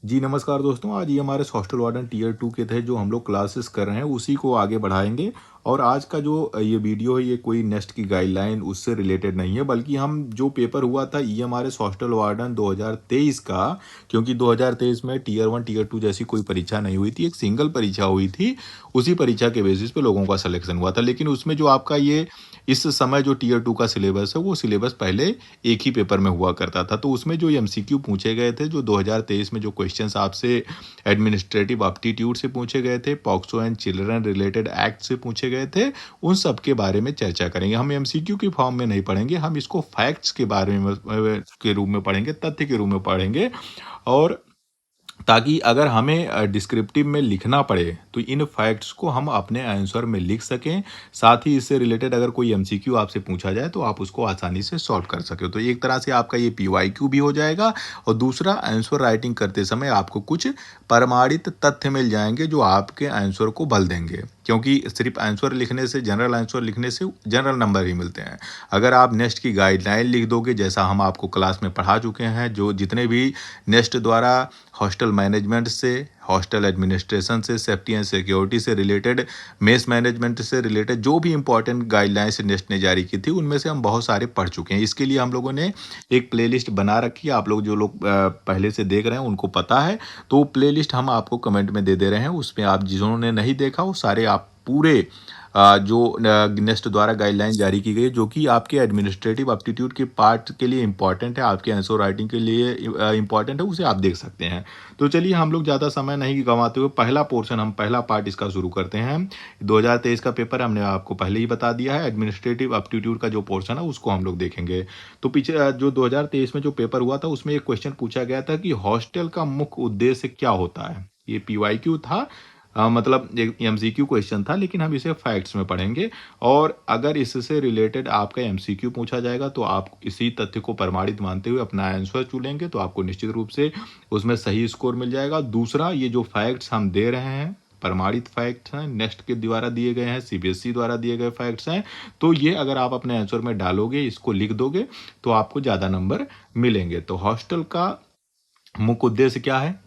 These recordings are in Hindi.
जी नमस्कार दोस्तों, आज ये हमारे हॉस्टल वार्डन टियर 2 के तहत जो हम लोग क्लासेस कर रहे हैं उसी को आगे बढ़ाएंगे। और आज का जो ये वीडियो है ये कोई नेक्स्ट की गाइडलाइन उससे रिलेटेड नहीं है, बल्कि हम जो पेपर हुआ था ईएमआरएस हॉस्टल वार्डन 2023 का। क्योंकि 2023 में टियर 1 टियर 2 जैसी कोई परीक्षा नहीं हुई थी, एक सिंगल परीक्षा हुई थी। उसी परीक्षा के बेसिस पे लोगों का सिलेक्शन हुआ था, लेकिन उसमें जो आपका ये इस समय जो टियर 2 का सिलेबस है वो सिलेबस पहले एक ही पेपर में हुआ करता था। तो उसमें जो एमसीक्यू पूछे गए थे, जो 2023 में जो क्वेश्चंस आपसे एडमिनिस्ट्रेटिव एप्टीट्यूड से पूछे गए थे, POCSO and children related act से पूछे गए थे, उन सब के बारे में चर्चा करेंगे। हम एमसीक्यू की फॉर्म में नहीं पढ़ेंगे, हम इसको फैक्ट्स के बारे में के रूप में पढ़ेंगे, तथ्य के रूप में पढ़ेंगे। और ताकि अगर हमें डिस्क्रिप्टिव में लिखना पड़े तो इन फैक्ट्स को हम अपने आंसर में लिख सकें। साथ ही इससे रिलेटेड अगर कोई एमसीक्यू आपसे पूछा जाए तो आप उसको आसानी से सॉल्व कर सके। तो एक तरह से आपका ये पीवाईक्यू भी हो जाएगा, और दूसरा आंसर राइटिंग करते समय आपको कुछ प्रमाणित तथ्य मिल जाएंगे जो आपके आंसर को बल देंगे। क्योंकि सिर्फ आंसर लिखने से, जनरल आंसर लिखने से जनरल नंबर ही मिलते हैं। अगर आप नेक्स्ट की गाइडलाइन लिख दोगे, जैसा हम आपको क्लास में पढ़ा चुके हैं, जो जितने भी नेक्स्ट द्वारा हॉस्टल मैनेजमेंट से, हॉस्टल एडमिनिस्ट्रेशन से, सेफ्टी एंड सिक्योरिटी से रिलेटेड, मेस मैनेजमेंट से रिलेटेड जो भी इंपॉर्टेंट गाइडलाइंस नेक्स्ट ने जारी की थी, उनमें से हम बहुत सारे पढ़ चुके हैं। इसके लिए हम लोगों ने एक प्लेलिस्ट बना रखी है। आप लोग जो लोग पहले से देख रहे हैं उनको पता है, तो प्लेलिस्ट हम आपको कमेंट में दे रहे हैं। उसमें आप जिन्होंने नहीं देखा वो सारे आप पूरे जो नेक्स्ट द्वारा गाइडलाइन जारी की गई, जो कि आपके एडमिनिस्ट्रेटिव एप्टीट्यूड के पार्ट के लिए इंपॉर्टेंट है, आपके आंसर राइटिंग के लिए इंपॉर्टेंट है, उसे आप देख सकते हैं। तो चलिए हम लोग ज़्यादा समय नहीं गंवाते हुए पहला पार्ट इसका शुरू करते हैं। 2023 का पेपर हमने आपको पहले ही बता दिया है। एडमिनिस्ट्रेटिव एप्टीट्यूड का जो पोर्शन है उसको हम लोग देखेंगे। तो पीछे जो 2023 में जो पेपर हुआ था उसमें एक क्वेश्चन पूछा गया था कि हॉस्टल का मुख्य उद्देश्य क्या होता है। ये पीवाईक्यू था, मतलब एक एमसीक्यू क्वेश्चन था, लेकिन हम इसे फैक्ट्स में पढ़ेंगे। और अगर इससे रिलेटेड आपका एमसीक्यू पूछा जाएगा तो आप इसी तथ्य को प्रमाणित मानते हुए अपना आंसर चुनेंगे, तो आपको निश्चित रूप से उसमें सही स्कोर मिल जाएगा। दूसरा, ये जो फैक्ट्स हम दे रहे हैं प्रमाणित फैक्ट्स हैं, नेक्स्ट के द्वारा दिए गए हैं, सीबीएसई द्वारा दिए गए फैक्ट्स हैं। तो ये अगर आप अपने आंसर में डालोगे, इसको लिख दोगे, तो आपको ज़्यादा नंबर मिलेंगे। तो हॉस्टल का मुख्य उद्देश्य क्या है?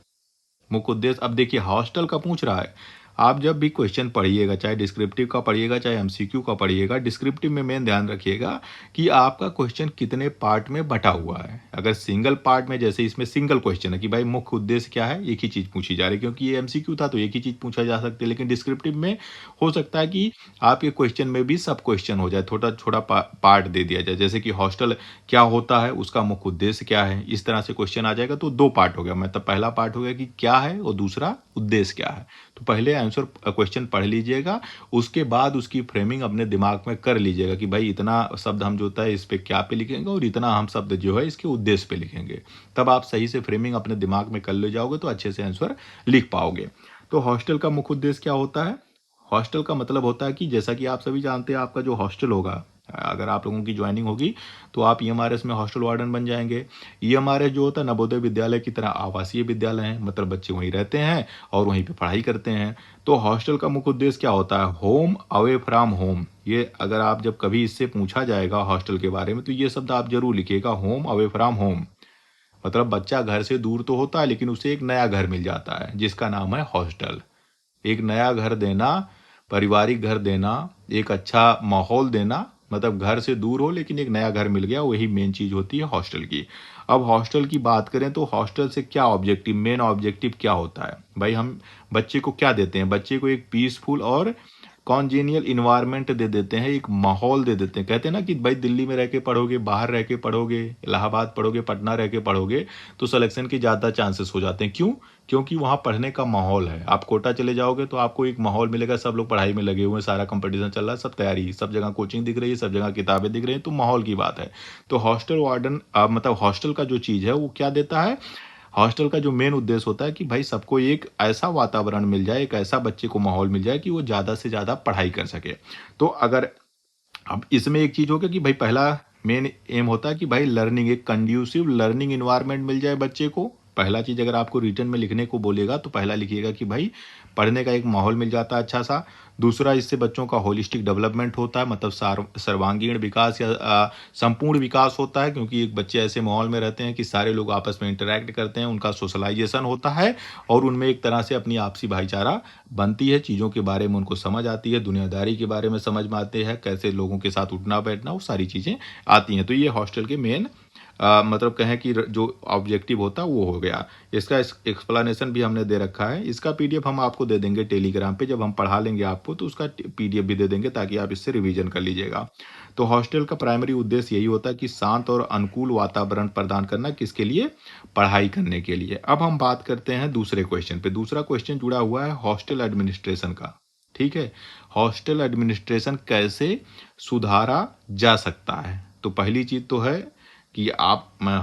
मुख्य उद्देश्य, अब देखिए हॉस्टल का पूछ रहा है। आप जब भी क्वेश्चन पढ़िएगा, चाहे डिस्क्रिप्टिव का पढ़िएगा चाहे एमसीक्यू का पढ़िएगा, डिस्क्रिप्टिव में मेन ध्यान रखिएगा कि आपका क्वेश्चन कितने पार्ट में बटा हुआ है। अगर सिंगल पार्ट में, जैसे इसमें सिंगल क्वेश्चन है कि भाई मुख्य उद्देश्य क्या है, एक ही चीज़ पूछी जा रही है, क्योंकि ये एमसीक्यू था तो एक ही चीज़ पूछा जा सकती है। लेकिन डिस्क्रिप्टिव में हो सकता है कि आपके क्वेश्चन में भी सब क्वेश्चन हो जाए, छोटा छोटा पार्ट दे दिया जाए, जैसे कि हॉस्टल क्या होता है, उसका मुख्य उद्देश्य क्या है, इस तरह से क्वेश्चन आ जाएगा। तो दो पार्ट हो गया, मतलब पहला पार्ट हो गया कि क्या है और दूसरा उद्देश्य क्या है। तो पहले आंसर क्वेश्चन पढ़ लीजिएगा, उसके बाद उसकी फ्रेमिंग अपने दिमाग में कर लीजिएगा कि भाई इतना शब्द हम जो होता है इस पे क्या पे लिखेंगे और इतना हम शब्द जो है इसके उद्देश्य पे लिखेंगे। तब आप सही से फ्रेमिंग अपने दिमाग में कर ले जाओगे तो अच्छे से आंसर लिख पाओगे। तो हॉस्टल का मुख्य उद्देश्य क्या होता है? हॉस्टल का मतलब होता है कि जैसा कि आप सभी जानते हैं, आपका जो हॉस्टल होगा, अगर आप लोगों की ज्वाइनिंग होगी तो आप ईएमआरएस में हॉस्टल वार्डन बन जाएंगे। ईएमआरएस जो होता है नवोदय विद्यालय की तरह आवासीय विद्यालय है, मतलब बच्चे वहीं रहते हैं और वहीं पे पढ़ाई करते हैं। तो हॉस्टल का मुख्य उद्देश्य क्या होता है? Home away from home. ये अगर आप जब कभी इससे पूछा जाएगा हॉस्टल के बारे में तो ये शब्द आप जरूर लिखिएगा, होम अवे फ्रॉम होम। मतलब बच्चा घर से दूर तो होता है लेकिन उसे एक नया घर मिल जाता है जिसका नाम है हॉस्टल। एक नया घर देना, पारिवारिक घर देना, एक अच्छा माहौल देना, मतलब घर से दूर हो लेकिन एक नया घर मिल गया, वही मेन चीज होती है हॉस्टल की। अब हॉस्टल की बात करें तो हॉस्टल से क्या ऑब्जेक्टिव, मेन ऑब्जेक्टिव क्या होता है भाई? हम बच्चे को क्या देते हैं? बच्चे को एक पीसफुल और कॉन्जेनियल इन्वायरमेंट दे देते हैं, एक माहौल दे देते हैं। कहते हैं ना कि भाई दिल्ली में रह के पढ़ोगे, बाहर रह के पढ़ोगे, इलाहाबाद पढ़ोगे, पटना रह के पढ़ोगे तो सिलेक्शन के ज़्यादा चांसेस हो जाते हैं। क्यों? क्योंकि वहाँ पढ़ने का माहौल है। आप कोटा चले जाओगे तो आपको एक माहौल मिलेगा, सब लोग पढ़ाई में लगे हुए हैं, सारा कंपटीशन चल रहा है, सब तैयारी, सब जगह कोचिंग दिख रही है, सब जगह किताबें दिख रही हैं, तो माहौल की बात है। तो हॉस्टल वार्डन मतलब हॉस्टल का जो चीज़ है वो क्या देता है? हॉस्टल का जो मेन उद्देश्य होता है कि भाई सबको एक ऐसा वातावरण मिल जाए, एक ऐसा बच्चे को माहौल मिल जाए कि वो ज़्यादा से ज़्यादा पढ़ाई कर सके। तो अगर अब इसमें एक चीज़ हो गया कि भाई पहला मेन एम होता है कि भाई लर्निंग, एक कंड्यूसिव लर्निंग इन्वायरमेंट मिल जाए बच्चे को, पहला चीज़ अगर आपको रिटन में लिखने को बोलेगा तो पहला लिखिएगा कि भाई पढ़ने का एक माहौल मिल जाता है अच्छा सा। दूसरा, इससे बच्चों का होलिस्टिक डेवलपमेंट होता है, मतलब सर्वांगीण विकास या संपूर्ण विकास होता है, क्योंकि एक बच्चे ऐसे माहौल में रहते हैं कि सारे लोग आपस में इंटरेक्ट करते हैं, उनका सोशलाइजेशन होता है और उनमें एक तरह से अपनी आपसी भाईचारा बनती है, चीज़ों के बारे में उनको समझ आती है, दुनियादारी के बारे में समझ में आते हैं, कैसे लोगों के साथ उठना बैठना, वो सारी चीज़ें आती हैं। तो ये हॉस्टल के मेन मतलब कहें कि जो ऑब्जेक्टिव होता है वो हो गया। इसका एक्सप्लेनेशन भी हमने दे रखा है। इसका पीडीएफ हम आपको दे देंगे टेलीग्राम पे, जब हम पढ़ा लेंगे आपको तो उसका पीडीएफ भी दे देंगे ताकि आप इससे रिवीजन कर लीजिएगा। तो हॉस्टल का प्राइमरी उद्देश्य यही होता है कि शांत और अनुकूल वातावरण प्रदान करना, किसके लिए? पढ़ाई करने के लिए। अब हम बात करते हैं दूसरे क्वेश्चन पे। दूसरा क्वेश्चन जुड़ा हुआ है हॉस्टल एडमिनिस्ट्रेशन का। ठीक है, हॉस्टल एडमिनिस्ट्रेशन कैसे सुधारा जा सकता है? तो पहली चीज तो है कि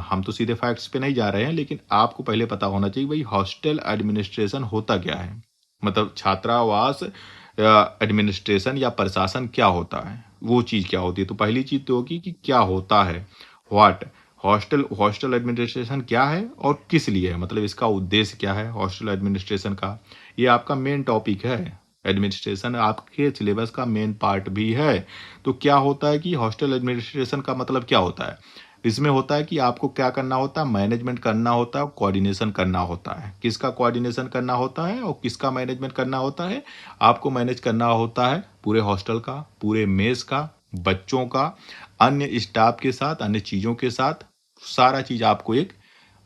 हम तो सीधे फैक्ट्स पे नहीं जा रहे हैं, लेकिन आपको पहले पता होना चाहिए भाई हॉस्टल एडमिनिस्ट्रेशन होता क्या है, मतलब छात्रावास एडमिनिस्ट्रेशन या प्रशासन क्या होता है, वो चीज़ क्या होती है। तो पहली चीज़ तो होगी कि क्या होता है, व्हाट हॉस्टल एडमिनिस्ट्रेशन क्या है और किस लिए है, मतलब इसका उद्देश्य क्या है हॉस्टल एडमिनिस्ट्रेशन का। ये आपका मेन टॉपिक है, एडमिनिस्ट्रेशन आपके सिलेबस का मेन पार्ट भी है। तो क्या होता है कि हॉस्टल एडमिनिस्ट्रेशन का मतलब क्या होता है? इसमें होता है कि आपको क्या करना होता है, मैनेजमेंट करना होता है, कोऑर्डिनेशन करना होता है। किसका कोऑर्डिनेशन करना होता है और किसका मैनेजमेंट करना होता है? आपको मैनेज करना होता है पूरे हॉस्टल का, पूरे मेस का, बच्चों का, अन्य स्टाफ के साथ, अन्य चीज़ों के साथ, सारा चीज़ आपको एक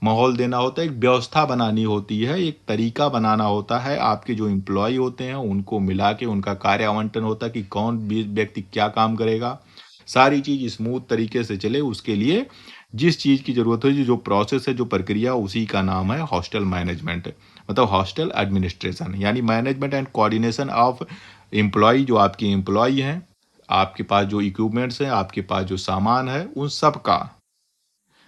माहौल देना होता है, एक व्यवस्था बनानी होती है, एक तरीका बनाना होता है। आपके जो एम्प्लॉय होते हैं उनको मिला के उनका कार्य आवंटन होता है कि कौन व्यक्ति क्या काम करेगा, सारी चीज़ स्मूथ तरीके से चले उसके लिए जिस चीज़ की ज़रूरत है, जो प्रोसेस है, जो प्रक्रिया, उसी का नाम है हॉस्टल मैनेजमेंट, मतलब हॉस्टल एडमिनिस्ट्रेशन, यानी management and coordination of employ. जो आपके एम्प्लॉय हैं, आपके पास जो इक्विपमेंट्स हैं, आपके पास जो सामान है, उन सब का।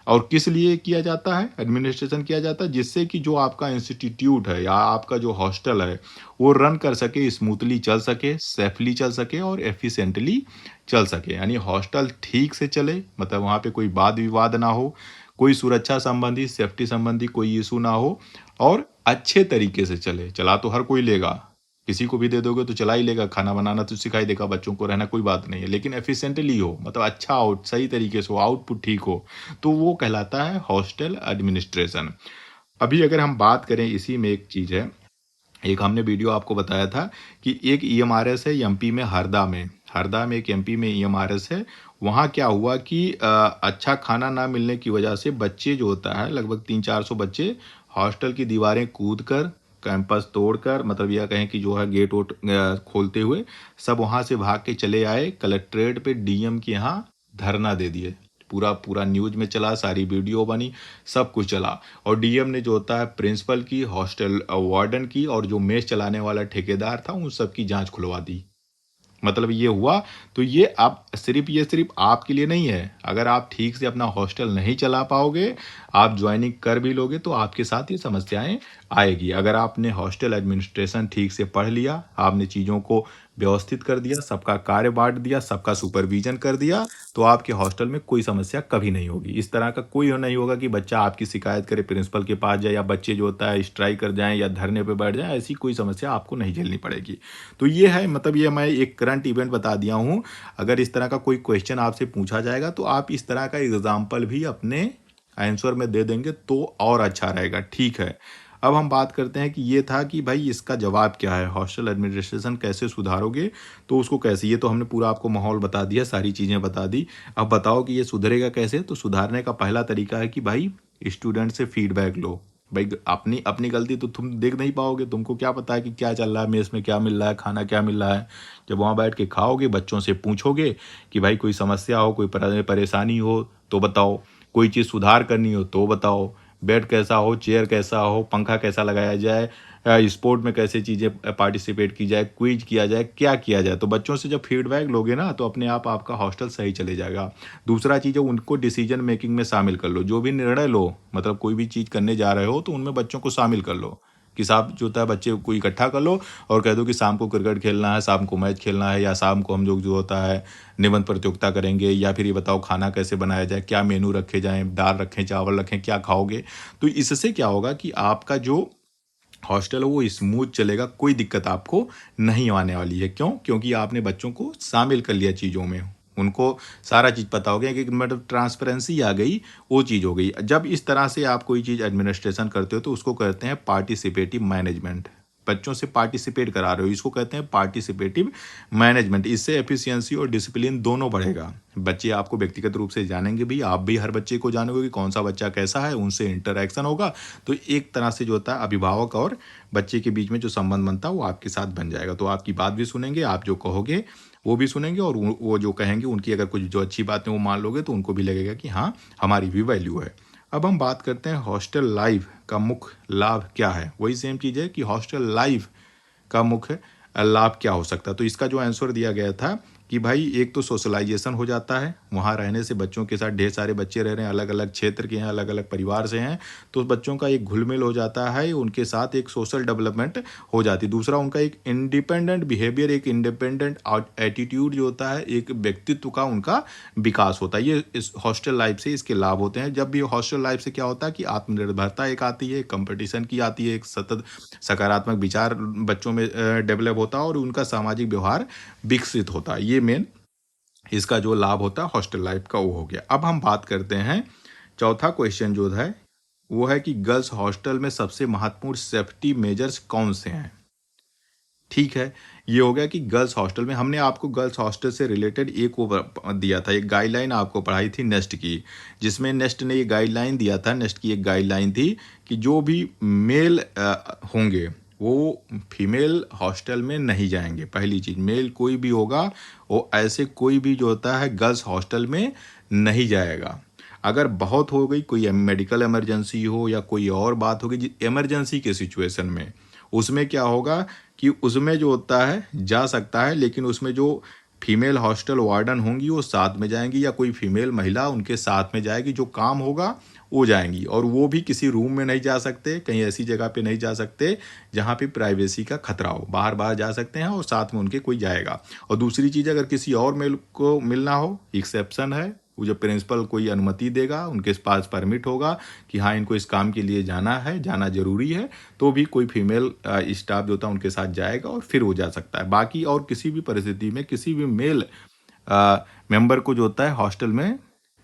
और किस लिए किया जाता है, एडमिनिस्ट्रेशन किया जाता है? जिससे कि जो आपका इंस्टीट्यूट है या आपका जो हॉस्टल है वो रन कर सके, स्मूथली चल सके, सेफली चल सके और एफिशिएंटली चल सके। यानी हॉस्टल ठीक से चले, मतलब वहाँ पे कोई वाद विवाद ना हो, कोई सुरक्षा संबंधी, सेफ्टी संबंधी कोई इशू ना हो, और अच्छे तरीके से चले। चला तो हर कोई लेगा, किसी को भी दे दोगे तो चला ही लेगा, खाना बनाना तो सिखाई देगा बच्चों को, रहना कोई बात नहीं है, लेकिन एफिशिएंटली हो, मतलब अच्छा हो, सही तरीके से हो, आउटपुट ठीक हो, तो वो कहलाता है हॉस्टल एडमिनिस्ट्रेशन। अभी अगर हम बात करें, इसी में एक चीज़ है, एक हमने वीडियो आपको बताया था कि एक ईएमआरएस है एमपी में, हरदा में एक एमपी में ईएमआरएस है। वहाँ क्या हुआ कि अच्छा खाना ना मिलने की वजह से बच्चे जो होता है, लगभग 300-400 बच्चे हॉस्टल की दीवारें कूद कर, कैंपस तोड़कर, मतलब यह कहें कि जो है गेट वोट खोलते हुए सब वहाँ से भाग के चले आए कलेक्ट्रेट पे, डीएम के यहाँ धरना दे दिए। पूरा पूरा न्यूज में चला, सारी वीडियो बनी, सब कुछ चला। और डीएम ने जो होता है प्रिंसिपल की, हॉस्टल वार्डन की, और जो मेस चलाने वाला ठेकेदार था, उन सब की जांच खुलवा दी। मतलब ये हुआ। तो ये सिर्फ आपके लिए नहीं है। अगर आप ठीक से अपना हॉस्टल नहीं चला पाओगे, आप ज्वाइनिंग कर भी लोगे तो आपके साथ ये समस्याएं आएगी। अगर आपने हॉस्टल एडमिनिस्ट्रेशन ठीक से पढ़ लिया, आपने चीज़ों को व्यवस्थित कर दिया, सबका कार्य बांट दिया, सबका सुपरविजन कर दिया, तो आपके हॉस्टल में कोई समस्या कभी नहीं होगी। इस तरह का कोई नहीं होगा कि बच्चा आपकी शिकायत करे, प्रिंसिपल के पास जाए, या बच्चे जो होता है स्ट्राइक कर जाएं या धरने पे बैठ जाएं, ऐसी कोई समस्या आपको नहीं झेलनी पड़ेगी। तो ये है, मतलब ये मैं एक करंट इवेंट बता दिया हूँ। अगर इस तरह का कोई क्वेश्चन आपसे पूछा जाएगा तो आप इस तरह का एग्जाम्पल भी अपने आंसर में दे देंगे तो और अच्छा रहेगा। ठीक है, अब हम बात करते हैं कि ये था कि भाई इसका जवाब क्या है, हॉस्टल एडमिनिस्ट्रेशन कैसे सुधारोगे, तो उसको कैसे, ये तो हमने पूरा आपको माहौल बता दिया, सारी चीज़ें बता दी। अब बताओ कि ये सुधरेगा कैसे। तो सुधारने का पहला तरीका है कि भाई स्टूडेंट से फीडबैक लो। भाई अपनी अपनी गलती तो तुम देख नहीं पाओगे, तुमको क्या पता है कि क्या चल रहा है, मेस में क्या मिल रहा है, खाना क्या मिल रहा है। जब वहाँ बैठ के खाओगे, बच्चों से पूछोगे कि भाई कोई समस्या हो, कोई परेशानी हो तो बताओ, कोई चीज़ सुधार करनी हो तो बताओ, बेड कैसा हो, चेयर कैसा हो, पंखा कैसा लगाया जाए, स्पोर्ट में कैसे चीज़ें पार्टिसिपेट की जाए, क्विज किया जाए, क्या किया जाए। तो बच्चों से जब फीडबैक लोगे ना, तो अपने आप आपका हॉस्टल सही चले जाएगा। दूसरा चीज़ है, उनको डिसीजन मेकिंग में शामिल कर लो। जो भी निर्णय लो, मतलब कोई भी चीज़ करने जा रहे हो तो उनमें बच्चों को शामिल कर लो, साहब जो होता है बच्चे को इकट्ठा कर लो और कह दो कि शाम को क्रिकेट खेलना है, शाम को मैच खेलना है, या शाम को हम लोग जो होता है निबंध प्रतियोगिता करेंगे, या फिर ये बताओ खाना कैसे बनाया जाए, क्या मेनू रखे जाएँ, दाल रखें, चावल रखें, क्या खाओगे। तो इससे क्या होगा कि आपका जो हॉस्टल है वो स्मूथ चलेगा, कोई दिक्कत आपको नहीं आने वाली है। क्यों? क्योंकि आपने बच्चों को शामिल कर लिया चीज़ों में, उनको सारा चीज़ पता हो गया कि मतलब ट्रांसपेरेंसी आ गई, वो चीज़ हो गई। जब इस तरह से आप कोई चीज़ एडमिनिस्ट्रेशन करते हो तो उसको कहते हैं पार्टिसिपेटिव मैनेजमेंट। बच्चों से पार्टिसिपेट करा रहे हो, इसको कहते हैं पार्टिसिपेटिव मैनेजमेंट। इससे एफिशिएंसी और डिसिप्लिन दोनों बढ़ेगा। बच्चे आपको व्यक्तिगत रूप से जानेंगे भी, आप भी हर बच्चे को जानोगे कि कौन सा बच्चा कैसा है, उनसे इंटरेक्शन होगा। तो एक तरह से जो होता है अभिभावक और बच्चे के बीच में जो संबंध बनता है वो आपके साथ बन जाएगा। तो आपकी बात भी सुनेंगे, आप जो कहोगे वो भी सुनेंगे, और वो जो कहेंगे उनकी अगर कुछ जो अच्छी बातें वो मान लोगे तो उनको भी लगेगा कि हाँ, हमारी भी वैल्यू है। अब हम बात करते हैं हॉस्टल लाइफ का मुख्य लाभ क्या है। वही सेम चीज़ है कि हॉस्टल लाइफ का मुख्य लाभ क्या हो सकता है। तो इसका जो आंसर दिया गया था कि भाई एक तो सोशलाइजेशन हो जाता है, वहाँ रहने से बच्चों के साथ ढेर सारे बच्चे रह रहे हैं, अलग अलग क्षेत्र के हैं, अलग अलग परिवार से हैं, तो बच्चों का एक घुल मिल हो जाता है, उनके साथ एक सोशल डेवलपमेंट हो जाती है। दूसरा उनका एक इंडिपेंडेंट बिहेवियर, एक इंडिपेंडेंट एटीट्यूड जो होता है, एक व्यक्तित्व का उनका विकास होता है। ये इस हॉस्टल लाइफ से इसके लाभ होते हैं। जब भी हॉस्टल लाइफ से क्या होता है कि आत्मनिर्भरता एक आती है, कंपटीशन की आती है, एक सतत सकारात्मक विचार बच्चों में डेवलप होता है और उनका सामाजिक व्यवहार विकसित होता है। ये मेन इसका जो लाभ होता है हॉस्टल लाइफ का वो हो गया। अब हम बात करते हैं चौथा क्वेश्चन जो है वो है कि गर्ल्स हॉस्टल में सबसे महत्वपूर्ण सेफ्टी मेजर्स कौन से हैं। ठीक है, ये हो गया कि गर्ल्स हॉस्टल में हमने आपको गर्ल्स हॉस्टल से रिलेटेड एक वो दिया था, एक गाइडलाइन आपको पढ़ाई थी नेस्ट की, जिसमें नेस्ट ने ये गाइडलाइन दिया था। नेस्ट की एक गाइडलाइन थी कि जो भी मेल होंगे वो फीमेल हॉस्टल में नहीं जाएंगे। पहली चीज़, मेल कोई भी होगा वो ऐसे कोई भी जो होता है गर्ल्स हॉस्टल में नहीं जाएगा। अगर बहुत हो गई, कोई मेडिकल इमरजेंसी हो या कोई और बात होगी इमरजेंसी के सिचुएशन में, उसमें क्या होगा कि उसमें जो होता है जा सकता है, लेकिन उसमें जो फीमेल हॉस्टल वार्डन होंगी वो साथ में जाएंगी, या कोई फीमेल महिला उनके साथ में जाएगी, जो काम होगा वो जाएंगी। और वो भी किसी रूम में नहीं जा सकते, कहीं ऐसी जगह पे नहीं जा सकते जहाँ पे प्राइवेसी का खतरा हो। बाहर बाहर जा सकते हैं और साथ में उनके कोई जाएगा। और दूसरी चीज़, अगर किसी और मेल को मिलना हो, एक्सेप्शन है, वो जब प्रिंसिपल कोई अनुमति देगा, उनके पास परमिट होगा कि हाँ इनको इस काम के लिए जाना है, जाना जरूरी है, तो भी कोई फीमेल स्टाफ जो होता है उनके साथ जाएगा और फिर वो जा सकता है। बाकी और किसी भी परिस्थिति में किसी भी मेल मेंबर को जो होता है हॉस्टल में,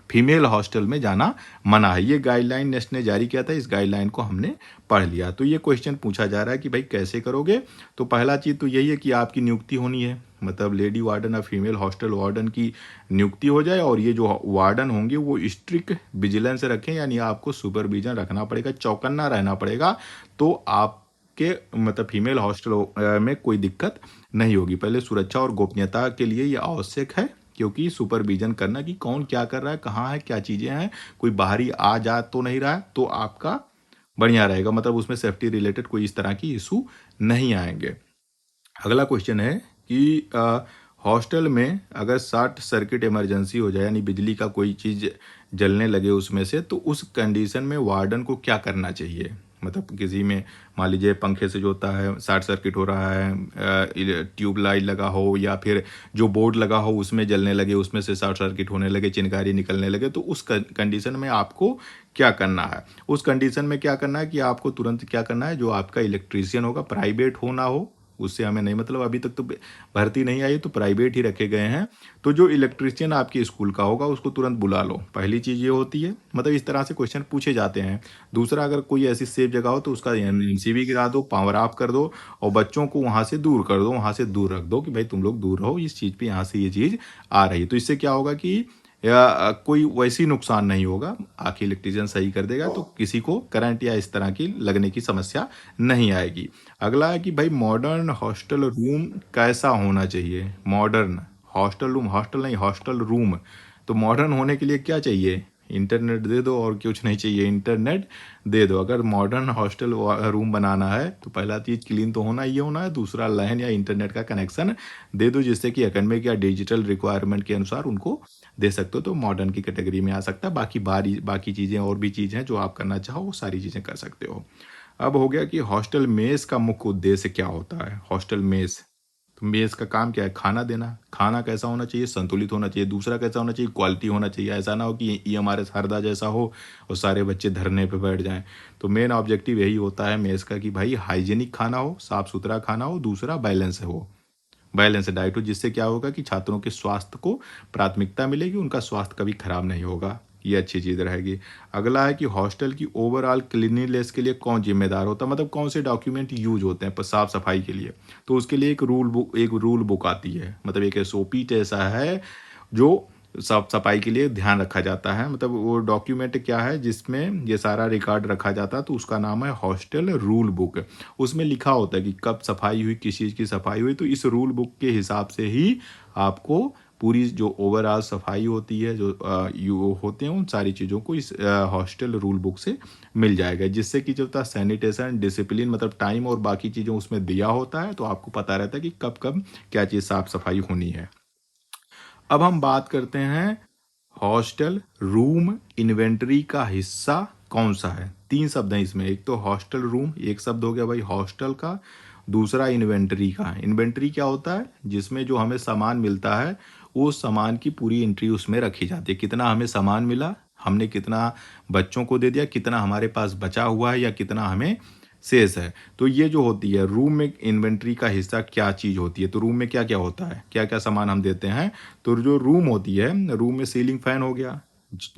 फीमेल हॉस्टल में जाना मना है। ये गाइडलाइन नेस्ट ने जारी किया था, इस गाइडलाइन को हमने पढ़ लिया। तो ये क्वेश्चन पूछा जा रहा है कि भाई कैसे करोगे। तो पहला चीज़ तो यही है कि आपकी नियुक्ति होनी है, मतलब लेडी वार्डन और फीमेल हॉस्टल वार्डन की नियुक्ति हो जाए, और ये जो वार्डन होंगे वो स्ट्रिक्ट विजिलेंस रखें, यानी आपको सुपरविजन रखना पड़ेगा, चौकन्ना रहना पड़ेगा। तो आपके मतलब फीमेल हॉस्टल में कोई दिक्कत नहीं होगी। पहले सुरक्षा और गोपनीयता के लिए ये आवश्यक है, क्योंकि सुपरविजन करना कि कौन क्या कर रहा है, कहाँ है, क्या चीज़ें हैं, कोई बाहरी आ जा तो नहीं रहा है, तो आपका बढ़िया रहेगा, मतलब उसमें सेफ्टी रिलेटेड कोई इस तरह की इशू नहीं आएंगे। अगला क्वेश्चन है कि हॉस्टल में अगर शॉर्ट सर्किट इमरजेंसी हो जाए, यानी बिजली का कोई चीज़ जलने लगे उसमें से, तो उस कंडीशन में वार्डन को क्या करना चाहिए। मतलब किसी में मान लीजिए पंखे से जो होता है शॉर्ट सर्किट हो रहा है, ट्यूब लाइट लगा हो, या फिर जो बोर्ड लगा हो उसमें जलने लगे, उसमें से शॉर्ट सर्किट होने लगे, चिनगारी निकलने लगे, तो उस कंडीशन में आपको क्या करना है। उस कंडीशन में क्या करना है कि आपको तुरंत क्या करना है, जो आपका इलेक्ट्रीशियन होगा, प्राइवेट हो ना हो उससे हमें नहीं मतलब, अभी तक तो भर्ती नहीं आई तो प्राइवेट ही रखे गए हैं, तो जो इलेक्ट्रीशियन आपके स्कूल का होगा उसको तुरंत बुला लो। पहली चीज़ ये होती है, मतलब इस तरह से क्वेश्चन पूछे जाते हैं। दूसरा, अगर कोई ऐसी सेफ जगह हो तो उसका एमसीबी गिरा दो, पावर ऑफ कर दो, और बच्चों को वहाँ से दूर कर दो, वहाँ से दूर रख दो कि भाई तुम लोग दूर रहो, इस चीज़ पे यहाँ से ये चीज़ आ रही है। तो इससे क्या होगा कि या कोई वैसी नुकसान नहीं होगा, आखिर इलेक्ट्रीशियन सही कर देगा, तो किसी को करंट या इस तरह की लगने की समस्या नहीं आएगी। अगला है कि भाई मॉडर्न हॉस्टल रूम कैसा होना चाहिए। मॉडर्न हॉस्टल रूम, हॉस्टल नहीं हॉस्टल रूम, तो मॉडर्न होने के लिए क्या चाहिए, इंटरनेट दे दो और कुछ नहीं चाहिए, इंटरनेट दे दो। अगर मॉडर्न हॉस्टल रूम बनाना है तो पहला चीज़ क्लीन तो होना ही होना है, दूसरा लाइन या इंटरनेट का कनेक्शन दे दो, जिससे कि एकेडमिक या डिजिटल रिक्वायरमेंट के अनुसार उनको दे सकते हो, तो मॉडर्न की कैटेगरी में आ सकता है। बाकी चीज़ें और भी चीज़ें हैं जो आप करना चाहो वो सारी चीज़ें कर सकते हो। अब हो गया कि हॉस्टल मेस का मुख्य उद्देश्य क्या होता है। हॉस्टल मेस, तो मेस का काम क्या है? खाना देना। खाना कैसा होना चाहिए? संतुलित होना चाहिए। दूसरा कैसा होना चाहिए? क्वालिटी होना चाहिए। ऐसा ना हो कि ये हमारे हरदा जैसा हो और सारे बच्चे धरने पे बैठ जाएं। तो मेन ऑब्जेक्टिव यही होता है मेस का कि भाई हाइजीनिक खाना हो, साफ सुथरा खाना हो, दूसरा बैलेंस हो, बैलेंस डाइट हो, जिससे क्या होगा कि छात्रों के स्वास्थ्य को प्राथमिकता मिलेगी, उनका स्वास्थ्य कभी खराब नहीं होगा। ये अच्छी चीज़ रहेगी। अगला है कि हॉस्टल की ओवरऑल क्लीनलीनेस के लिए कौन जिम्मेदार होता है, मतलब कौन से डॉक्यूमेंट यूज होते हैं साफ सफाई के लिए। तो उसके लिए एक रूल बुक आती है, मतलब एक एसओपी जैसा है जो साफ सफाई के लिए ध्यान रखा जाता है। मतलब वो डॉक्यूमेंट क्या है जिसमें ये सारा रिकॉर्ड रखा जाता है, तो उसका नाम है हॉस्टल रूल बुक। उसमें लिखा होता है कि कब सफाई हुई, किस चीज़ की सफाई हुई। तो इस रूल बुक के हिसाब से ही आपको पूरी जो ओवरऑल सफाई होती है, जो यू होते हैं, उन सारी चीज़ों को इस हॉस्टल रूल बुक से मिल जाएगा, जिससे कि जो था सैनिटेशन डिसिप्लिन, मतलब टाइम और बाकी चीज़ें उसमें दिया होता है, तो आपको पता रहता है कि कब कब क्या चीज़ साफ सफाई होनी है। अब हम बात करते हैं हॉस्टल रूम इन्वेंटरी का हिस्सा कौन सा है। तीन शब्द हैं इसमें, एक तो हॉस्टल रूम, एक शब्द हो गया भाई हॉस्टल का, दूसरा इन्वेंटरी का। इन्वेंटरी क्या होता है? जिसमें जो हमें सामान मिलता है, वो सामान की पूरी एंट्री उसमें रखी जाती है। कितना हमें सामान मिला, हमने कितना बच्चों को दे दिया, कितना हमारे पास बचा हुआ है या कितना हमें शेष है। तो ये जो होती है रूम में इन्वेंटरी का हिस्सा क्या चीज़ होती है। तो रूम में क्या क्या होता है, क्या क्या सामान हम देते हैं। तो जो रूम होती है, रूम में सीलिंग फैन हो गया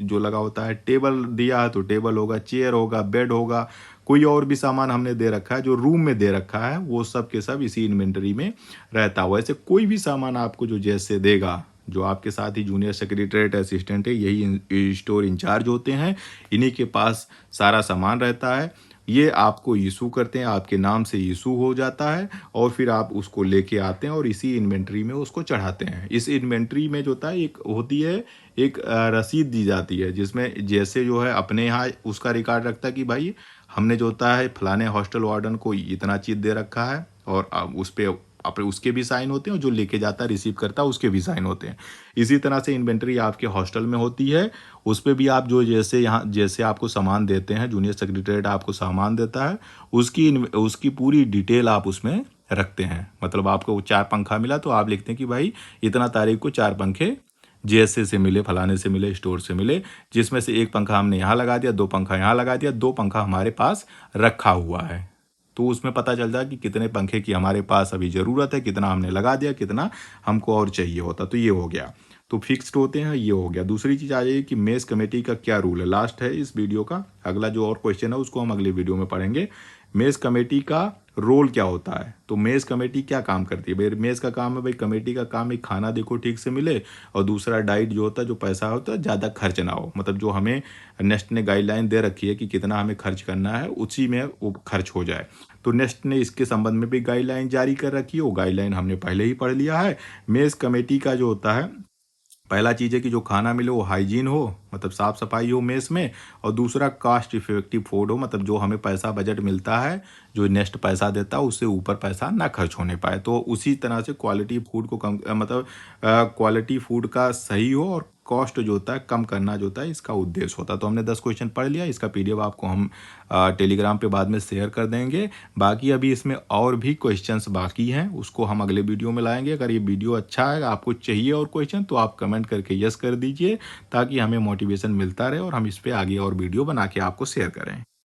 जो लगा होता है, टेबल दिया है तो टेबल होगा, चेयर होगा, बेड होगा, कोई और भी सामान हमने दे रखा है जो रूम में दे रखा है, वो सब के सब इसी इन्वेंटरी में रहता है। वैसे कोई भी सामान आपको जो जैसे देगा, जो आपके साथ ही जूनियर सेक्रेटरीट असिस्टेंट है, यही स्टोर इंचार्ज होते हैं, इन्हीं के पास सारा सामान रहता है। ये आपको इशू करते हैं, आपके नाम से इशू हो जाता है और फिर आप उसको लेके आते हैं और इसी इन्वेंट्री में उसको चढ़ाते हैं। इस इन्वेंट्री में जो होता है एक होती है, एक रसीद दी जाती है, जिसमें जैसे जो है अपने यहाँ उसका रिकॉर्ड रखता है कि भाई हमने जो होता है फलाने हॉस्टल वार्डन को इतना चीज़ दे रखा है, और उस पे अपने उसके भी साइन होते हैं और जो लेके जाता है रिसीव करता है उसके भी साइन होते हैं। इसी तरह से इन्वेंट्री आपके हॉस्टल में होती है। उस पे भी आप जो जैसे यहाँ जैसे आपको सामान देते हैं, जूनियर सेक्रेटरीट आपको सामान देता है, उसकी पूरी डिटेल आप उसमें रखते हैं। मतलब आपको 4 पंखा मिला तो आप लिखते हैं कि भाई इतना तारीख को 4 पंखे जेएसए से मिले, फलाने से मिले, स्टोर से मिले, जिसमें से 1 पंखा हमने यहाँ लगा दिया, 2 पंखा यहाँ लगा दिया, 2 पंखा हमारे पास रखा हुआ है। तो उसमें पता चल जाए कि कितने पंखे की हमारे पास अभी ज़रूरत है, कितना हमने लगा दिया, कितना हमको और चाहिए होता। तो ये हो गया, तो फिक्स्ड होते हैं, ये हो गया। दूसरी चीज़ आ जाएगी कि मेस कमेटी का क्या रूल है। लास्ट है इस वीडियो का, अगला जो और क्वेश्चन है उसको हम अगले वीडियो में पढ़ेंगे। मेस कमेटी का रोल क्या होता है। तो मेस कमेटी क्या काम करती है भाई? मेस का काम है भाई, कमेटी का काम है खाना देखो ठीक से मिले, और दूसरा डाइट जो होता है, जो पैसा होता है ज़्यादा खर्च ना हो, मतलब जो हमें नेस्ट ने गाइडलाइन दे रखी है कि कितना हमें खर्च करना है, उसी में वो खर्च हो जाए। तो नेस्ट ने इसके संबंध में भी गाइडलाइन जारी कर रखी है, वो गाइडलाइन हमने पहले ही पढ़ लिया है। मेस कमेटी का जो होता है, पहला चीज़ है कि जो खाना मिले वो हाइजीन हो, मतलब साफ़ सफाई हो मेस में, और दूसरा कास्ट इफेक्टिव फूड हो, मतलब जो हमें पैसा बजट मिलता है, जो नेक्स्ट पैसा देता है उससे ऊपर पैसा ना खर्च होने पाए। तो उसी तरह से क्वालिटी फूड को कम मतलब क्वालिटी फूड का सही हो, और कॉस्ट जो होता है कम करना जो होता है इसका उद्देश्य होता है। तो हमने 10 क्वेश्चन पढ़ लिया, इसका पीडीएफ आपको हम टेलीग्राम पे बाद में शेयर कर देंगे। बाकी अभी इसमें और भी क्वेश्चंस बाकी हैं, उसको हम अगले वीडियो में लाएंगे। अगर ये वीडियो अच्छा है, आपको चाहिए और क्वेश्चन, तो आप कमेंट करके यस कर दीजिए, ताकि हमें मोटिवेशन मिलता रहे और हम इस पर आगे और वीडियो बना के आपको शेयर करें।